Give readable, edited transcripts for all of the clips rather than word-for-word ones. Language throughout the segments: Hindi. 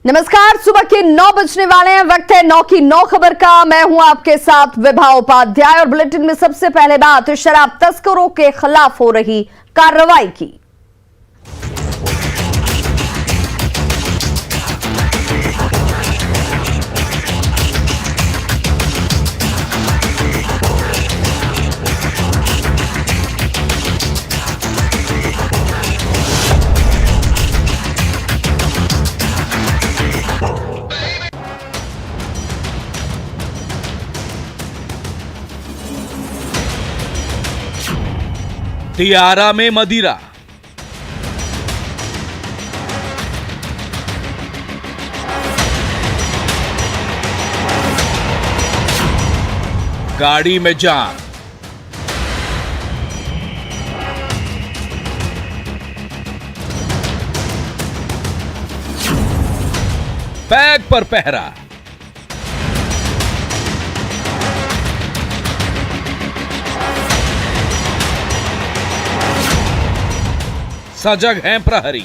नमस्कार, सुबह के 9 बजने वाले हैं। वक्त है 9 की 9 खबर का। मैं हूं आपके साथ विभा उपाध्याय और बुलेटिन में सबसे पहले बात शराब तस्करों के खिलाफ हो रही कार्रवाई की। तियारा में मदिरा, गाड़ी में जान, बैग पर पहरा, सजग हैं प्रहरी।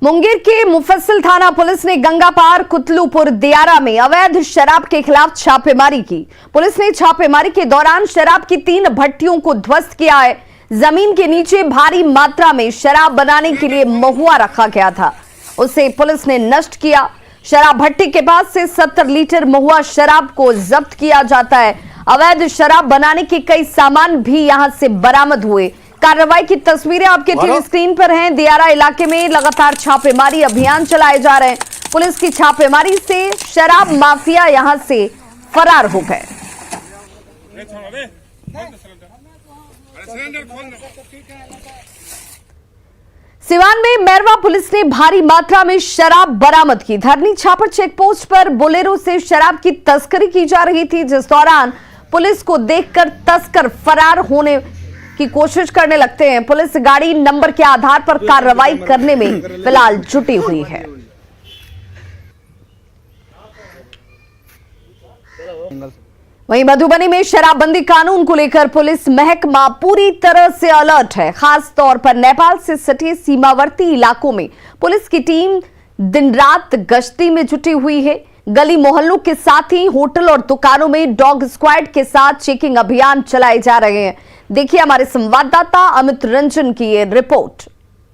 मुंगेर के मुफस्सिल थाना पुलिस ने गंगापार कुतलूपुर दियारा में अवैध शराब के खिलाफ छापेमारी की। पुलिस ने छापेमारी के दौरान शराब की 3 भट्टियों को ध्वस्त किया है। जमीन के नीचे भारी मात्रा में शराब बनाने के लिए महुआ रखा गया था, उसे पुलिस ने नष्ट किया। शराब भट्टी के पास से 70 लीटर महुआ शराब को जब्त किया जाता है। अवैध शराब बनाने के कई सामान भी यहां से बरामद हुए। कार्रवाई की तस्वीरें आपके टीवी स्क्रीन पर हैं। दियारा इलाके में लगातार छापेमारी अभियान चलाए जा रहे हैं। पुलिस की छापेमारी से शराब माफिया यहां से फरार हो गए। सिवान में मैरवा पुलिस ने भारी मात्रा में शराब बरामद की। धरनी छापर चेक पोस्ट पर बोलेरो से शराब की तस्करी की जा रही थी, जिस दौरान पुलिस को देखकर तस्कर फरार होने की कोशिश करने लगते हैं। पुलिस गाड़ी नंबर के आधार पर कार्रवाई करने में फिलहाल जुटी हुई है। वहीं मधुबनी में शराबबंदी कानून को लेकर पुलिस महकमा पूरी तरह से अलर्ट है। खास तौर पर नेपाल से सटे सीमावर्ती इलाकों में पुलिस की टीम दिन रात गश्ती में जुटी हुई है। गली मोहल्लों के साथ ही होटल और दुकानों में डॉग स्क्वाड के साथ चेकिंग अभियान चलाए जा रहे हैं। देखिए हमारे संवाददाता अमित रंजन की ये रिपोर्ट।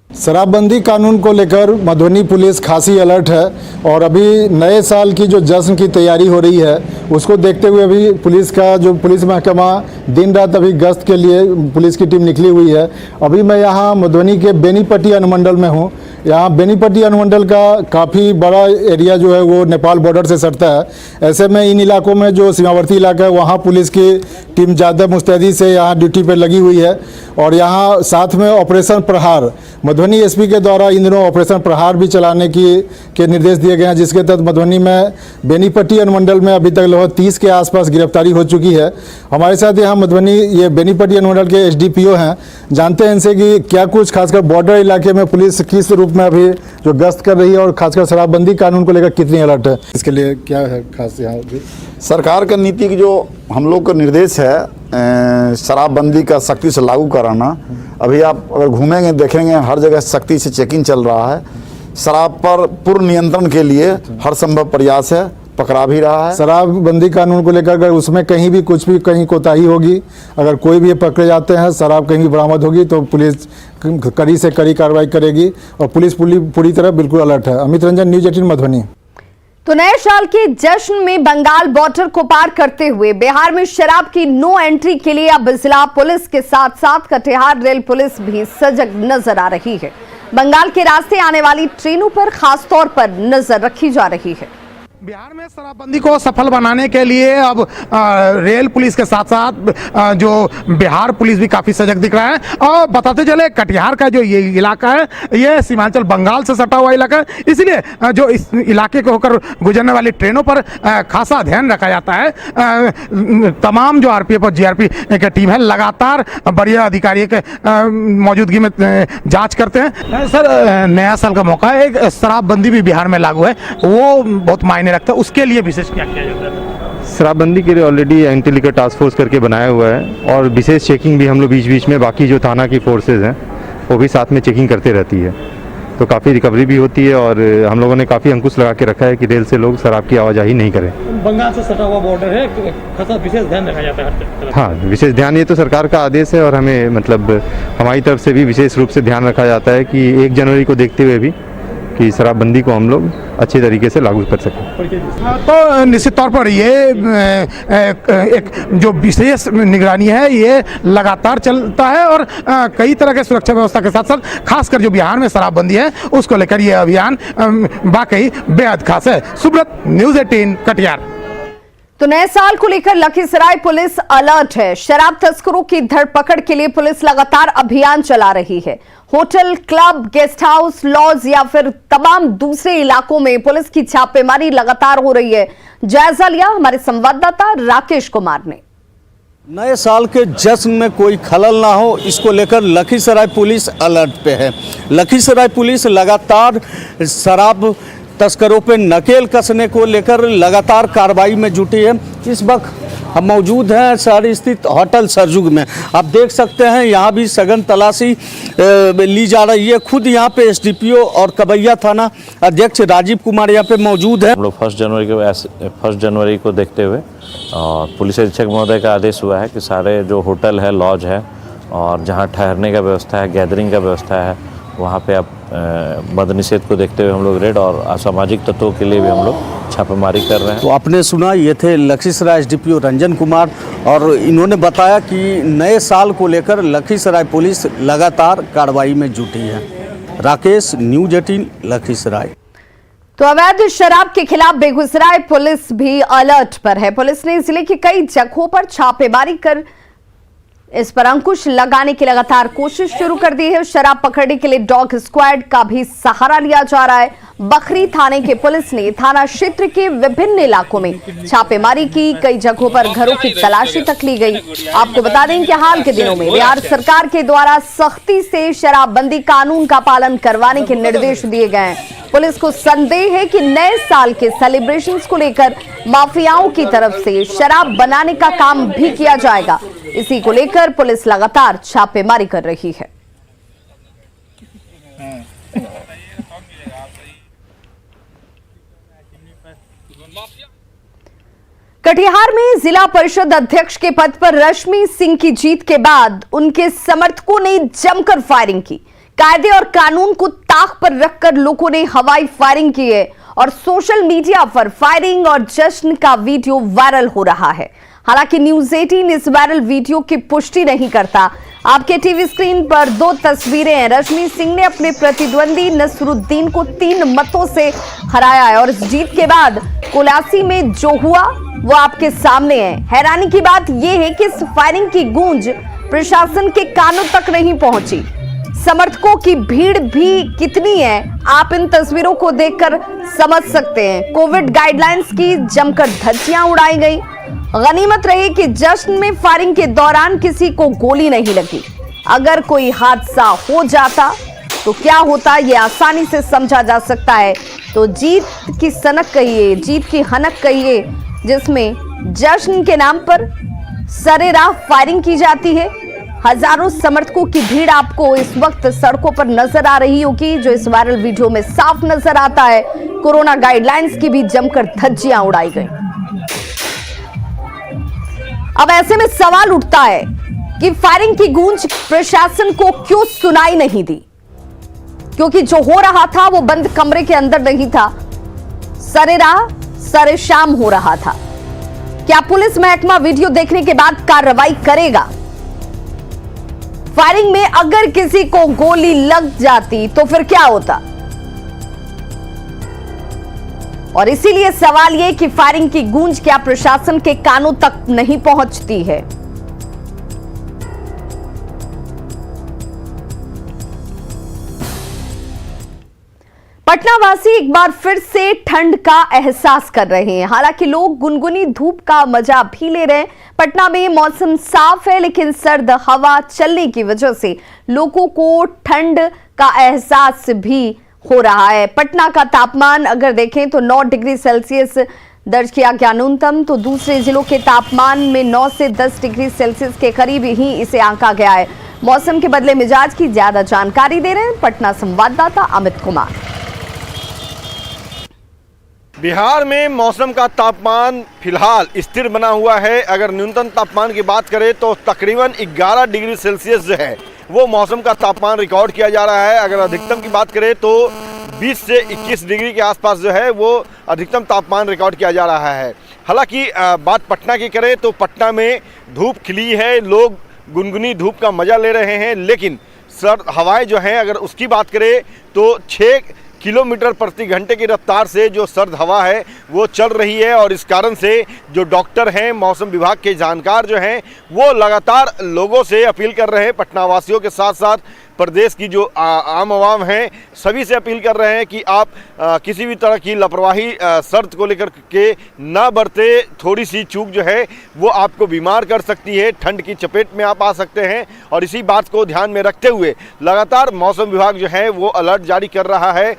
शराबबंदी कानून को लेकर मधुबनी पुलिस खासी अलर्ट है और अभी नए साल की जो जश्न की तैयारी हो रही है उसको देखते हुए अभी पुलिस महकमा दिन रात अभी गश्त के लिए पुलिस की टीम निकली हुई है। अभी मैं यहाँ मधुबनी के बेनीपट्टी अनुमंडल में हूँ। यहाँ बेनीपट्टी अनुमंडल का काफ़ी बड़ा एरिया जो है वो नेपाल बॉर्डर से सटता है। ऐसे में इन इलाकों में जो सीमावर्ती इलाका है वहाँ पुलिस की टीम ज़्यादा मुस्तैदी से यहाँ ड्यूटी पर लगी हुई है और यहाँ साथ में ऑपरेशन प्रहार मधुबनी एसपी के द्वारा इन दिनों ऑपरेशन प्रहार भी चलाने के निर्देश दिए गए हैं, जिसके तहत मधुबनी में बेनीपट्टी अनुमंडल में अभी तक लगभग 30 के आसपास गिरफ्तारी हो चुकी है। हमारे साथ यहाँ मधुबनी ये बेनीपट्टी अनुमंडल के एसडीपीओ हैं, जानते हैं इनसे कि क्या कुछ खासकर बॉर्डर इलाके में पुलिस किस रूप में अभी जो गश्त कर रही है और खासकर शराबबंदी कानून को लेकर कितनी अलर्ट है, इसके लिए क्या है खास यहाँ भी? सरकार का नीति की जो हम लोग का निर्देश है शराबबंदी का सख्ती से लागू कराना। अभी आप अगर घूमेंगे देखेंगे हर जगह सख्ती से चेकिंग चल रहा है। शराब पर पूर्ण नियंत्रण के लिए हर संभव प्रयास है, पकड़ा भी रहा है। शराबबंदी कानून को लेकर अगर उसमें कहीं भी कुछ भी कहीं कोताही होगी, अगर कोई भी पकड़े जाते हैं, शराब कहीं भी बरामद होगी तो पुलिस कड़ी से कड़ी कार्रवाई करेगी और पुलिस पूरी तरह बिल्कुल अलर्ट है। अमित रंजन, न्यूज़ 18 मधुबनी। तो नए साल के जश्न में बंगाल बॉर्डर को पार करते हुए बिहार में शराब की नो एंट्री के लिए अब जिला पुलिस के साथ साथ कटिहार रेल पुलिस भी सजग नजर आ रही है। बंगाल के रास्ते आने वाली ट्रेनों पर खासतौर पर नजर रखी जा रही है। बिहार में शराबबंदी को सफल बनाने के लिए अब रेल पुलिस के साथ साथ जो बिहार पुलिस भी काफी सजग दिख रहा है। और बताते चले कटिहार का जो ये इलाका है ये सीमांचल बंगाल से सटा हुआ इलाका है, इसलिए जो इस इलाके को होकर गुजरने वाली ट्रेनों पर खासा ध्यान रखा जाता है। तमाम जो आरपीएफ और जीआरपी की टीम है लगातार बढ़िया अधिकारियों के मौजूदगी में जांच करते हैं। सर, नया साल का मौका है, एक शराबबंदी भी बिहार में लागू है, वो बहुत मायने रखता है, उसके लिए विशेष क्या किया जाता है? शराबबंदी के लिए already anti liquor task force करके बनाया हुआ है और विशेष चेकिंग भी हम लोग बीच बीच में बाकी जो थाना की फोर्सेज हैं वो भी साथ में चेकिंग करते रहती है, तो काफ़ी रिकवरी भी होती है और हम लोगों ने काफ़ी अंकुश लगा के रखा है कि रेल से लोग शराब की आवाजाही नहीं करें। बंगाल से सटा हुआ बॉर्डर है, खासा विशेष ध्यान रखा जाता है हर तरफ। हाँ, विशेष ध्यान, ये तो सरकार का आदेश है और हमें मतलब हमारी तरफ से भी विशेष रूप से ध्यान रखा जाता है कि 1 जनवरी को देखते हुए भी कि शराबबंदी को हम लोग अच्छे तरीके से लागू कर सकें। तो निश्चित तौर पर ये एक जो विशेष निगरानी है ये लगातार चलता है और कई तरह के सुरक्षा व्यवस्था के साथ साथ खासकर जो बिहार में शराबबंदी है उसको लेकर ये अभियान वाकई बेहद खास है। सुब्रत, न्यूज़ 18 कटिहार। तो नए साल को लेकर लखीसराय पुलिस अलर्ट है। शराब तस्करों की धरपकड़ के लिए पुलिस लगातार अभियान चला रही है। Hotel, club, guest house, lodge या फिर तमाम दूसरे इलाकों में पुलिस की छापेमारी लगातार हो रही है। जायजा लिया हमारे संवाददाता राकेश कुमार ने। नए साल के जश्न में कोई खलल ना हो, इसको लेकर लखीसराय पुलिस अलर्ट पे है। लखीसराय पुलिस लगातार शराब तस्करों पे नकेल कसने को लेकर लगातार कार्रवाई में जुटी है। इस वक्त हम मौजूद हैं शहर स्थित होटल सरजुग में। आप देख सकते हैं यहाँ भी सघन तलाशी ली जा रही है। खुद यहाँ पे एसडीपीओ और कबैया थाना अध्यक्ष राजीव कुमार यहाँ पे मौजूद हैं। हम लोग 1 जनवरी को देखते हुए और पुलिस अधीक्षक महोदय का आदेश हुआ है कि सारे जो होटल है, लॉज है और जहाँ ठहरने का व्यवस्था है, गैदरिंग का व्यवस्था है, वहाँ पे अब मद निषेध को देखते हुए हम लोग रेड और असामाजिक तत्वों के लिए भी हम लोग छापेमारी कर रहे हैं। तो आपने सुना, ये थे लखीसराय एसडीपीओ रंजन कुमार और इन्होंने बताया कि नए साल को लेकर लखीसराय पुलिस लगातार कार्रवाई में जुटी है। राकेश, न्यूज़ 18 लखीसराय। तो अवैध शराब के खिलाफ बेगूसराय पुलिस भी अलर्ट पर है। पुलिस ने जिले की कई जगहों पर छापेमारी कर इस पर अंकुश लगाने की लगातार कोशिश शुरू कर दी है। शराब पकड़ने के लिए डॉग स्क्वाड का भी सहारा लिया जा रहा है। बखरी थाने के पुलिस ने थाना क्षेत्र के विभिन्न इलाकों में छापेमारी की। कई जगहों पर घरों की तलाशी तक ली गई। आपको बता दें कि हाल के दिनों में बिहार सरकार के द्वारा सख्ती से शराबबंदी कानून का पालन करवाने के निर्देश दिए गए हैं। पुलिस को संदेह है कि नए साल के सेलिब्रेशंस को लेकर माफियाओं की तरफ से शराब बनाने का काम भी किया जाएगा। इसी को लेकर पुलिस लगातार छापेमारी कर रही है। कटिहार में जिला परिषद अध्यक्ष के पद पर रश्मि सिंह की जीत के बाद उनके समर्थकों ने जमकर फायरिंग की। कायदे और कानून को ताक पर रखकर लोगों ने हवाई फायरिंग की है और सोशल मीडिया पर फायरिंग और जश्न का वीडियो वायरल हो रहा है। हालांकि न्यूज़ 18 इस वायरल वीडियो की पुष्टि नहीं करता। आपके टीवी स्क्रीन पर 2 तस्वीरें हैं। रश्मि सिंह ने अपने प्रतिद्वंदी नसरुद्दीन को 3 मतों से हराया है और इस जीत के बाद कोलासी में जो हुआ वो आपके सामने है। हैरानी की बात यह है कि इस फायरिंग की गूंज प्रशासन के कानों तक नहीं पहुंची। समर्थकों की भीड़ भी कितनी है आप इन तस्वीरों को देखकर समझ सकते हैं। कोविड गाइडलाइंस की जमकर धज्जियां उड़ाई गई। गनीमत रही कि जश्न में फायरिंग के दौरान किसी को गोली नहीं लगी। अगर कोई हादसा हो जाता तो क्या होता ये आसानी से समझा जा सकता है। तो जीत की सनक कहिए, जीत की हनक कहिए, जिसमें जश्न के नाम पर सरेराह फायरिंग की जाती है। हजारों समर्थकों की भीड़ आपको इस वक्त सड़कों पर नजर आ रही होगी, जो इस वायरल वीडियो में साफ नजर आता है। कोरोना गाइडलाइंस की भी जमकर धज्जियां उड़ाई गई। अब ऐसे में सवाल उठता है कि फायरिंग की गूंज प्रशासन को क्यों सुनाई नहीं दी, क्योंकि जो हो रहा था वो बंद कमरे के अंदर नहीं था, सरेराह सरेशाम हो रहा था। क्या पुलिस महकमा वीडियो देखने के बाद कार्रवाई करेगा? फायरिंग में अगर किसी को गोली लग जाती तो फिर क्या होता? और इसीलिए सवाल यह कि फायरिंग की गूंज क्या प्रशासन के कानों तक नहीं पहुंचती है? पटना वासी एक बार फिर से ठंड का एहसास कर रहे हैं। हालांकि लोग गुनगुनी धूप का मजा भी ले रहे हैं। पटना में मौसम साफ है, लेकिन सर्द हवा चलने की वजह से लोगों को ठंड का एहसास भी हो रहा है। पटना का तापमान अगर देखें तो 9 डिग्री सेल्सियस दर्ज किया गया न्यूनतम, तो दूसरे जिलों के तापमान में 9 से 10 डिग्री सेल्सियस के करीब ही इसे आंका गया है। मौसम के बदले मिजाज की ज्यादा जानकारी दे रहे हैं पटना संवाददाता अमित कुमार। बिहार में मौसम का तापमान फिलहाल स्थिर बना हुआ है। अगर न्यूनतम तापमान की बात करें तो तकरीबन 11 डिग्री सेल्सियस जो है वो मौसम का तापमान रिकॉर्ड किया जा रहा है। अगर अधिकतम की बात करें तो 20 से 21 डिग्री के आसपास जो है वो अधिकतम तापमान रिकॉर्ड किया जा रहा है। हालांकि बात पटना की करें तो पटना में धूप खिली है, लोग गुनगुनी धूप का मज़ा ले रहे हैं, लेकिन सर्द हवाएं जो हैं अगर उसकी बात करें तो 6 किलोमीटर प्रति घंटे की रफ्तार से जो सर्द हवा है वो चल रही है। और इस कारण से जो डॉक्टर हैं, मौसम विभाग के जानकार जो हैं वो लगातार लोगों से अपील कर रहे हैं, पटना वासियों के साथ साथ प्रदेश की जो आम आवाम हैं सभी से अपील कर रहे हैं कि आप किसी भी तरह की लापरवाही सर्द को लेकर के ना बरते। थोड़ी सी चूक जो है वो आपको बीमार कर सकती है, ठंड की चपेट में आप आ सकते हैं। और इसी बात को ध्यान में रखते हुए लगातार मौसम विभाग जो है वो अलर्ट जारी कर रहा है।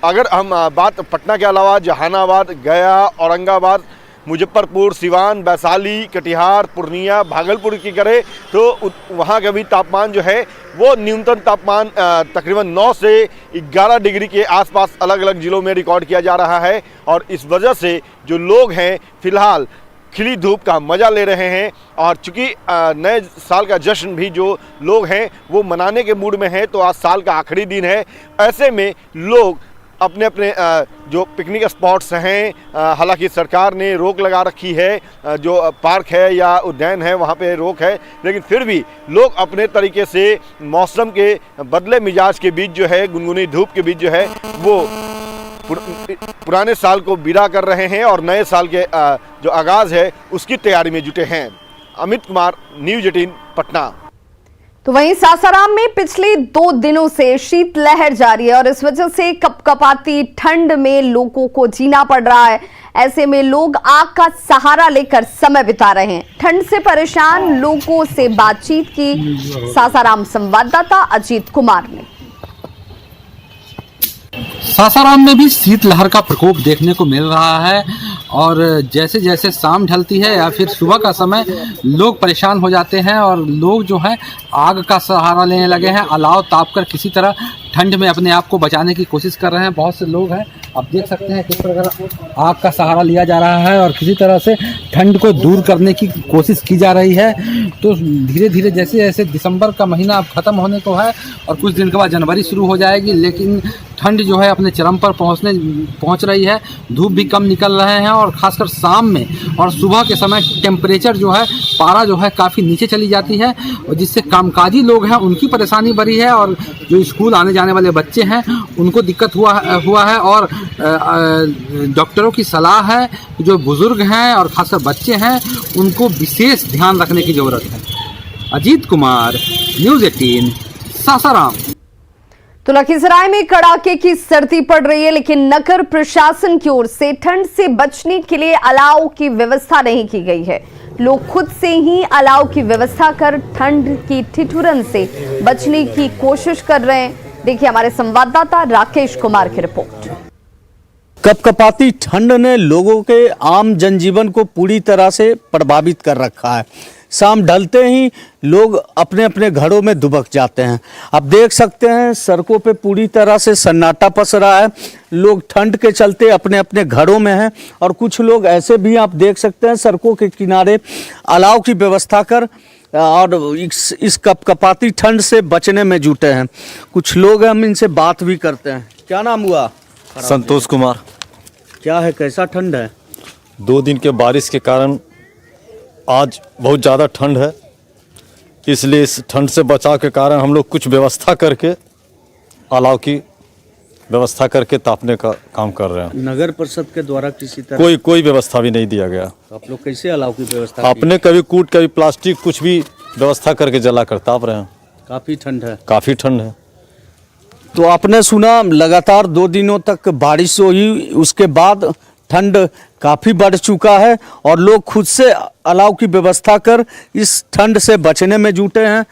अगर हम बात पटना के अलावा जहानाबाद, गया, औरंगाबाद, मुजफ्फरपुर, सिवान, वैशाली, कटिहार, पूर्णिया, भागलपुर की करें तो वहाँ का भी तापमान जो है वो न्यूनतम तापमान तकरीबन 9 से 11 डिग्री के आसपास अलग अलग ज़िलों में रिकॉर्ड किया जा रहा है। और इस वजह से जो लोग हैं फिलहाल खिली धूप का मज़ा ले रहे हैं। और चूँकि नए साल का जश्न भी जो लोग हैं वो मनाने के मूड में हैं, तो आज साल का आखिरी दिन है। ऐसे में लोग अपने अपने जो पिकनिक स्पॉट्स हैं, हालांकि सरकार ने रोक लगा रखी है, जो पार्क है या उद्यान है वहाँ पे रोक है, लेकिन फिर भी लोग अपने तरीके से मौसम के बदले मिजाज के बीच जो है, गुनगुनी धूप के बीच जो है वो पुराने साल को विदा कर रहे हैं और नए साल के जो आगाज़ है उसकी तैयारी में जुटे हैं। अमित कुमार, न्यूज़ 18 पटना। तो वहीं सासाराम में पिछले 2 दिनों से शीतलहर जारी है और इस वजह से कपकपाती ठंड में लोगों को जीना पड़ रहा है। ऐसे में लोग आग का सहारा लेकर समय बिता रहे हैं। ठंड से परेशान लोगों से बातचीत की सासाराम संवाददाता अजीत कुमार ने। सासाराम में भी शीतलहर का प्रकोप देखने को मिल रहा है और जैसे जैसे शाम ढलती है या फिर सुबह का समय लोग परेशान हो जाते हैं और लोग जो है आग का सहारा लेने लगे हैं। अलाव ताप कर किसी तरह ठंड में अपने आप को बचाने की कोशिश कर रहे हैं। बहुत से लोग हैं, आप देख सकते हैं किस प्रकार आग का सहारा लिया जा रहा है और किसी तरह से ठंड को दूर करने की कोशिश की जा रही है। तो धीरे धीरे जैसे जैसे दिसंबर का महीना अब ख़त्म होने को है और कुछ दिन के बाद जनवरी शुरू हो जाएगी, लेकिन ठंड जो है अपने चरम पर पहुंच रही है। धूप भी कम निकल रहे हैं और ख़ासकर शाम में और सुबह के समय टेम्परेचर जो है, पारा जो है काफ़ी नीचे चली जाती है और जिससे कामकाजी लोग हैं उनकी परेशानी बढ़ी है और जो स्कूल आने जाने वाले बच्चे हैं उनको दिक्कत हुआ है। और डॉक्टरों की सलाह है जो बुजुर्ग हैं और खासकर बच्चे हैं उनको विशेष ध्यान रखने की ज़रूरत है। अजीत कुमार, न्यूज़ 18 सासाराम। तो लखीसराय में कड़ाके की सर्दी पड़ रही है, लेकिन नगर प्रशासन की ओर से ठंड से बचने के लिए अलाव की व्यवस्था नहीं की गई है। लोग खुद से ही अलाव की व्यवस्था कर ठंड की ठिठुरन से बचने की कोशिश कर रहे हैं। देखिए हमारे संवाददाता राकेश कुमार की रिपोर्ट। कपकपाती ठंड ने लोगों के आम जनजीवन को पूरी तरह से प्रभावित कर रखा है। शाम ढलते ही लोग अपने अपने घरों में दुबक जाते हैं। आप देख सकते हैं सड़कों पे पूरी तरह से सन्नाटा पस रहा है। लोग ठंड के चलते अपने अपने घरों में हैं और कुछ लोग ऐसे भी आप देख सकते हैं सड़कों के किनारे अलाव की व्यवस्था कर और इस कपकपाती ठंड से बचने में जुटे हैं। कुछ लोग हम इनसे बात भी करते हैं। क्या नाम हुआ? संतोष कुमार। क्या है, कैसा ठंड है? 2 दिन के बारिश के कारण आज बहुत ज़्यादा ठंड है, इसलिए इस ठंड से बचाव के कारण हम लोग कुछ व्यवस्था करके अलाव की व्यवस्था करके तापने का काम कर रहे हैं। नगर परिषद के द्वारा किसी तरह कोई व्यवस्था भी नहीं दिया गया। तो आप लोग कैसे अलाव की व्यवस्था? आपने कभी कूट, कभी प्लास्टिक, कुछ भी व्यवस्था करके जला कर ताप रहे हैं। काफ़ी ठंड है। काफ़ी ठंड है। तो आपने सुना लगातार 2 दिनों तक बारिश हुई, उसके बाद ठंड काफ़ी बढ़ चुका है और लोग खुद से अलाव की व्यवस्था कर इस ठंड से बचने में जुटे हैं।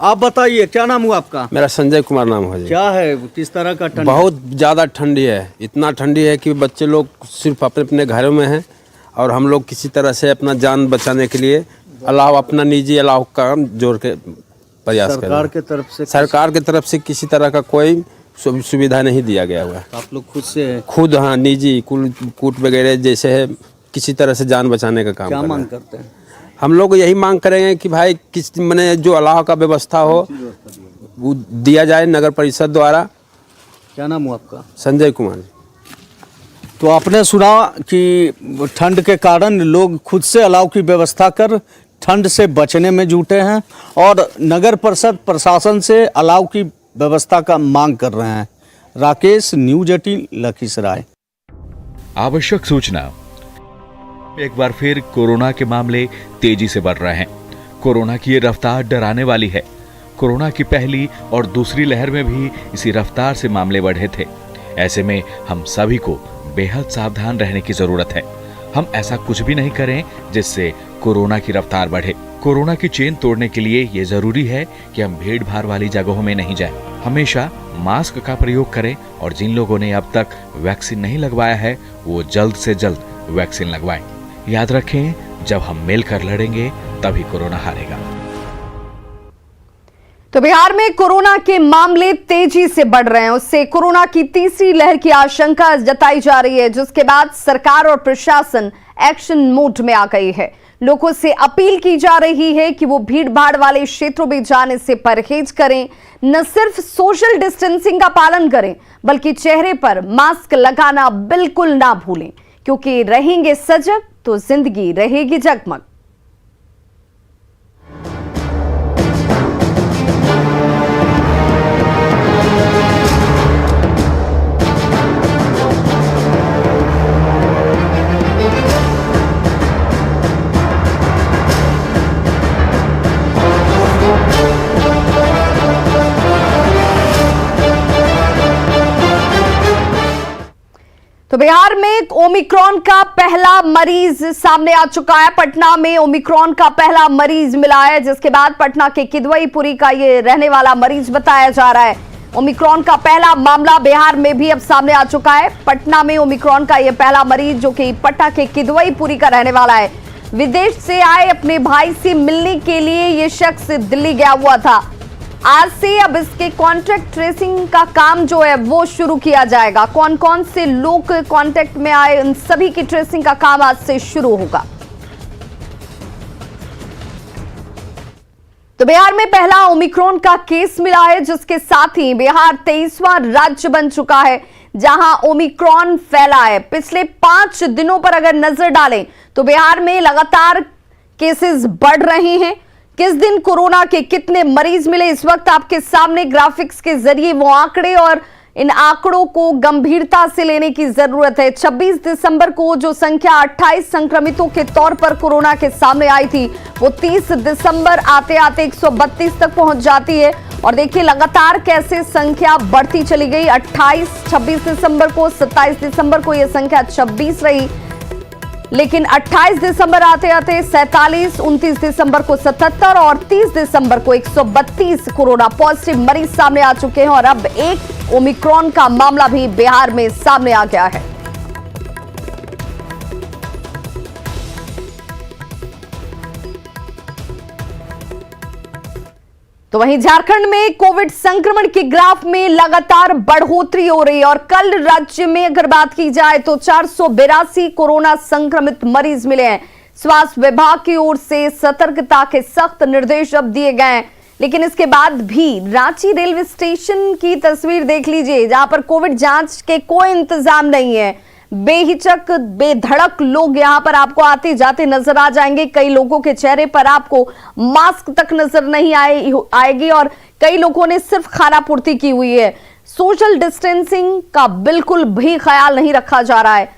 आप बताइए क्या नाम हुआ आपका? मेरा संजय कुमार नाम है जी। क्या है, किस तरह का ठंड? बहुत ज़्यादा ठंडी है, इतना ठंडी है कि बच्चे लोग सिर्फ अपने अपने घरों में हैं और हम लोग किसी तरह से अपना जान बचाने के लिए अपना निजी अलाव का जोड़ के प्रयास कर रहे हैं। सरकार की तरफ से किसी तरह का कोई सुविधा नहीं दिया गया हुआ है। आप लोग खुद से हाँ, निजी कूट वगैरह जैसे है, किसी तरह से जान बचाने का काम क्या मांग करते हैं? हम लोग यही मांग करेंगे कि भाई किस मैंने जो अलाव का व्यवस्था हो वो दिया जाए नगर परिषद द्वारा। क्या नाम हुआ आपका? संजय कुमार। तो आपने सुना कि ठंड के कारण लोग खुद से अलाव की व्यवस्था कर ठंड से बचने में जुटे हैं और नगर परिषद प्रशासन से अलाव की व्यवस्था का मांग कर रहे हैं। राकेश, न्यूज 18 लखीसराय। आवश्यक सूचना। एक बार फिर कोरोना के मामले तेजी से बढ़ रहे हैं। कोरोना की ये रफ्तार डराने वाली है। कोरोना की पहली और दूसरी लहर में भी इसी रफ्तार से मामले बढ़े थे। ऐसे में हम सभी को बेहद सावधान रहने की जरूरत है। हम ऐसा कुछ भी नहीं करें जिससे कोरोना की रफ्तार बढ़े। कोरोना की चेन तोड़ने के लिए ये जरूरी है कि हम भीड़ भाड़ वाली जगहों में नहीं जाएं। हमेशा मास्क का प्रयोग करें और जिन लोगों ने अब तक वैक्सीन नहीं लगवाया है वो जल्द से जल्द वैक्सीन लगवाएं। याद रखें, जब हम मिलकर लड़ेंगे तभी कोरोना हारेगा। तो बिहार में कोरोना के मामले तेजी से बढ़ रहे हैं। उससे कोरोना की तीसरी लहर की आशंका जताई जा रही है, जिसके बाद सरकार और प्रशासन एक्शन मोड में आ गई है। लोगों से अपील की जा रही है कि वो भीड़ भाड़ वाले क्षेत्रों में जाने से परहेज करें। न सिर्फ सोशल डिस्टेंसिंग का पालन करें, बल्कि चेहरे पर मास्क लगाना बिल्कुल ना भूलें, क्योंकि रहेंगे सजग तो जिंदगी रहेगी जगमग। तो बिहार में ओमिक्रॉन का पहला मरीज सामने आ चुका है। पटना में ओमिक्रॉन का पहला मरीज मिला है, जिसके बाद पटना के किदवईपुरी का ये रहने वाला मरीज बताया जा रहा है। ओमिक्रॉन का पहला मामला बिहार में भी अब सामने आ चुका है। पटना में ओमिक्रॉन का ये पहला मरीज, जो कि पटना के किदवईपुरी का रहने वाला है, विदेश से आए अपने भाई से मिलने के लिए ये शख्स दिल्ली गया हुआ था। आज से अब इसके कॉन्टैक्ट ट्रेसिंग का काम जो है वो शुरू किया जाएगा। कौन कौन से लोग कॉन्टैक्ट में आए, उन सभी की ट्रेसिंग का काम आज से शुरू होगा। तो बिहार में पहला ओमिक्रॉन का केस मिला है, जिसके साथ ही बिहार 23वां राज्य बन चुका है जहां ओमिक्रॉन फैला है। पिछले 5 दिनों पर अगर नजर डालें तो बिहार में लगातार केसेस बढ़ रहे हैं। किस दिन कोरोना के कितने मरीज मिले, इस वक्त आपके सामने ग्राफिक्स के जरिए वो आंकड़े, और इन आंकड़ों को गंभीरता से लेने की जरूरत है। 26 दिसंबर को जो संख्या 28 संक्रमितों के तौर पर कोरोना के सामने आई थी, वो 30 दिसंबर आते आते 132 तक पहुंच जाती है। और देखिए लगातार कैसे संख्या बढ़ती चली गई। 28, 26 दिसंबर को, 27 दिसंबर को यह संख्या 26 रही, लेकिन 28 दिसंबर आते आते 47, 29 दिसंबर को 77 और 30 दिसंबर को 132 कोरोना पॉजिटिव मरीज सामने आ चुके हैं। और अब एक ओमिक्रॉन का मामला भी बिहार में सामने आ गया है। तो वहीं झारखंड में कोविड संक्रमण के ग्राफ में लगातार बढ़ोतरी हो रही है और कल राज्य में अगर बात की जाए तो 482 कोरोना संक्रमित मरीज मिले हैं। स्वास्थ्य विभाग की ओर से सतर्कता के सख्त निर्देश अब दिए गए हैं, लेकिन इसके बाद भी रांची रेलवे स्टेशन की तस्वीर देख लीजिए, जहां पर कोविड जांच के कोई इंतजाम नहीं है। बेहिचक बेधड़क लोग यहां पर आपको आते जाते नजर आ जाएंगे। कई लोगों के चेहरे पर आपको मास्क तक नजर नहीं आएगी और कई लोगों ने सिर्फ खाना पूर्ति की हुई है। सोशल डिस्टेंसिंग का बिल्कुल भी ख्याल नहीं रखा जा रहा है।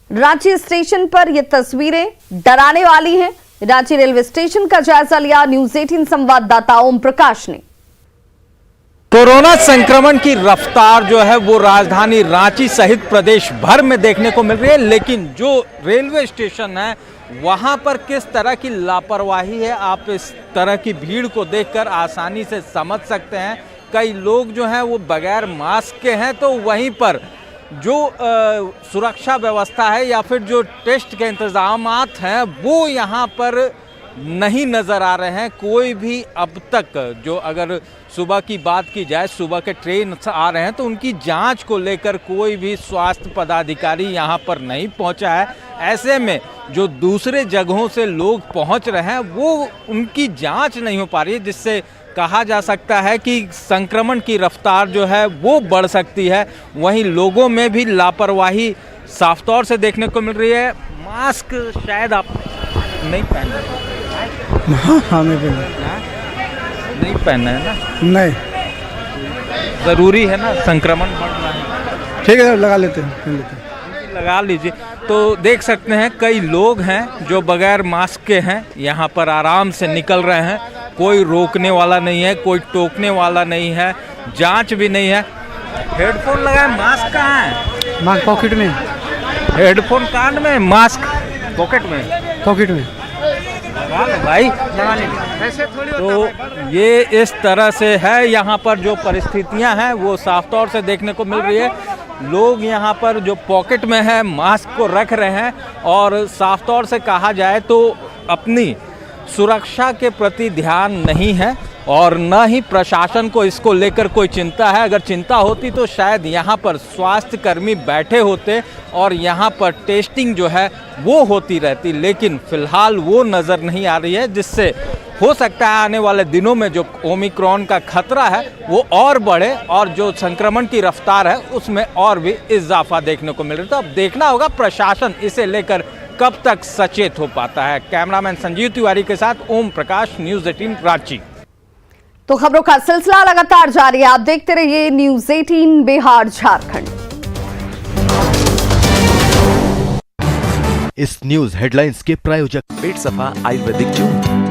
रांची स्टेशन पर ये तस्वीरें डराने वाली हैं। रांची रेलवे स्टेशन का जायजा लिया न्यूज 18 संवाददाता ओम प्रकाश ने। कोरोना संक्रमण की रफ्तार जो है वो राजधानी रांची सहित प्रदेश भर में देखने को मिल रही है, लेकिन जो रेलवे स्टेशन है वहां पर किस तरह की लापरवाही है आप इस तरह की भीड़ को देखकर आसानी से समझ सकते हैं। कई लोग जो हैं वो बगैर मास्क के हैं, तो वहीं पर जो सुरक्षा व्यवस्था है या फिर जो टेस्ट के इंतजामात हैं वो यहाँ पर नहीं नज़र आ रहे हैं। कोई भी अब तक जो अगर सुबह की बात की जाए, सुबह के ट्रेन आ रहे हैं तो उनकी जांच को लेकर कोई भी स्वास्थ्य पदाधिकारी यहाँ पर नहीं पहुँचा है। ऐसे में जो दूसरे जगहों से लोग पहुँच रहे हैं वो उनकी जांच नहीं हो पा रही है, जिससे कहा जा सकता है कि संक्रमण की रफ्तार जो है वो बढ़ सकती है। वहीं लोगों में भी लापरवाही साफ तौर से देखने को मिल रही है। मास्क शायद आप नहीं पहन रहे। हाँ नहीं पहनना है ना? नहीं, ज़रूरी है ना, संक्रमण बढ़ रहा है। ठीक है लगा लेते हैं, लगा लीजिए। तो देख सकते हैं कई लोग हैं जो बगैर मास्क के हैं, यहाँ पर आराम से निकल रहे हैं। कोई रोकने वाला नहीं है, कोई टोकने वाला नहीं है, जांच भी नहीं है। हेडफोन लगाए, मास्क कहाँ है? मास्क पॉकेट में। हेडफोन कान में, मास्क पॉकेट में। पॉकेट में भाई तो ये इस तरह से है। यहाँ पर जो परिस्थितियाँ हैं वो साफ तौर से देखने को मिल रही है। लोग यहाँ पर जो पॉकेट में है मास्क को रख रहे हैं और साफ तौर से कहा जाए तो अपनी सुरक्षा के प्रति ध्यान नहीं है और न ही प्रशासन को इसको लेकर कोई चिंता है। अगर चिंता होती तो शायद यहाँ पर स्वास्थ्य कर्मी बैठे होते और यहाँ पर टेस्टिंग जो है वो होती रहती, लेकिन फिलहाल वो नज़र नहीं आ रही है, जिससे हो सकता है आने वाले दिनों में जो ओमिक्रॉन का खतरा है वो और बढ़े और जो संक्रमण की रफ्तार है उसमें और भी इजाफा देखने को मिल रहा है। तो अब देखना होगा प्रशासन इसे लेकर कब तक सचेत हो पाता है। कैमरामैन संजीव तिवारी के साथ ओम प्रकाश, न्यूज़ 18 रांची। तो खबरों का सिलसिला लगातार जारी है, आप देखते रहिए न्यूज़ 18 बिहार झारखंड। इस न्यूज हेडलाइंस के प्रायोजक पेट सफा आयुर्वेदिक जून।